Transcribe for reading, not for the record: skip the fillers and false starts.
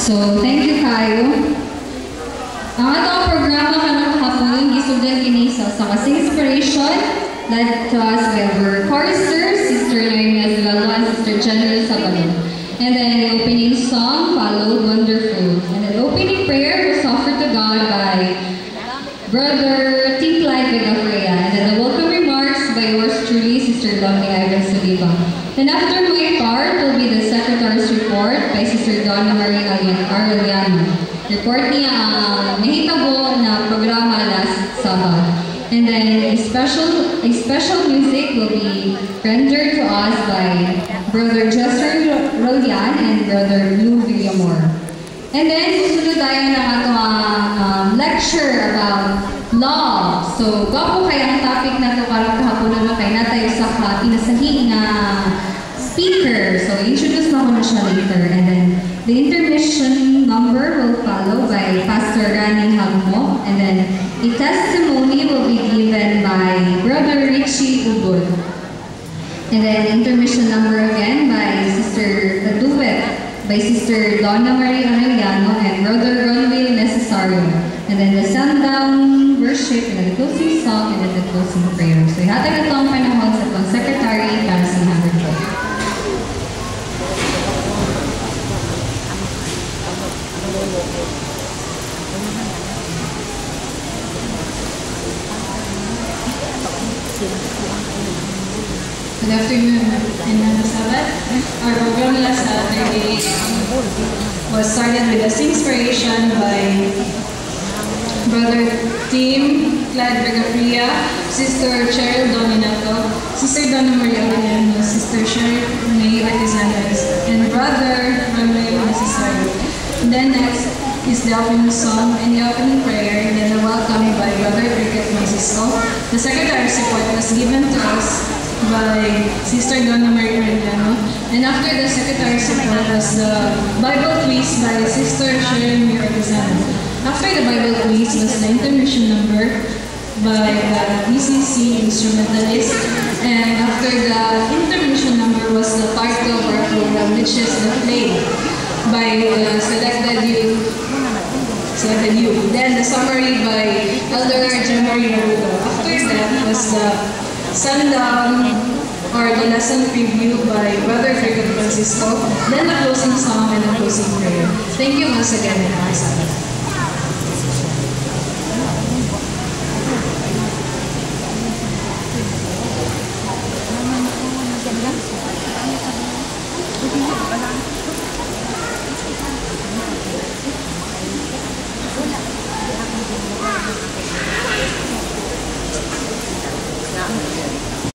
So, thank you kayo. Ang atong programa kanang hapon gisugdan kini sa kasing inspiration led to us by our choristers, Sister Naima Zalalo and Sister General Sabalon. And then the opening song followed Wonderful. And then the opening prayer was offered to God by Brother T. Clyde Vegafrea. And then the welcome remarks by yours truly, Sister Lonnie Ivan Soliva. Then after my part will be the Secretary's report by Sister Donna Marie Arellano. Report niya ang nahitabo na programa last Sabbath. And then a special music will be rendered to us by Brother Justin Rolian and Brother Lou Villamor. And then susunod tayo na atong lecture about love. So, gapo kaya ang topic na ito karang kahapon na kay natay sa pinasahi na speaker. So, introduce na ko na siya later. And then the intermission number will follow by Pastor Rani Hagmo. And then a testimony will be given by Brother Richie Ubod. And then intermission number again by Sister Aduet, by Sister Donna Marie Arellano and Brother Ronville Necesario. And then the sundown worship, and then the closing song, and then the closing prayer. So, ihatag na itong panahon sa itong secretary para sa number 4. Good afternoon and Sabbath. Our program last Saturday was started with a inspiration by Brother Tim Clyde Vegafrea, Sister Cheryl Dominato, Sister Donna Maria Arellano, Sister Cheryl May Artizanes, and Brother Manuel Necesario. Then next is the opening song and the opening prayer, and then the welcome by Brother Cricket Francisco. The Secretary's report was given to us by Sister Donna Maria Arellano, and after the Secretary's report was the Bible quiz by Sister Cheryl May Artizanes. After the Bible quiz was the intermission number by the ECC instrumentalist, and after the intermission number was the part of our program, which is the play by the selected youth. Then the summary by Elder Jemery Naruto. After that was the sundown or the lesson preview by Brother Cricket Francisco. Then the closing song and the closing prayer. Thank you once again, and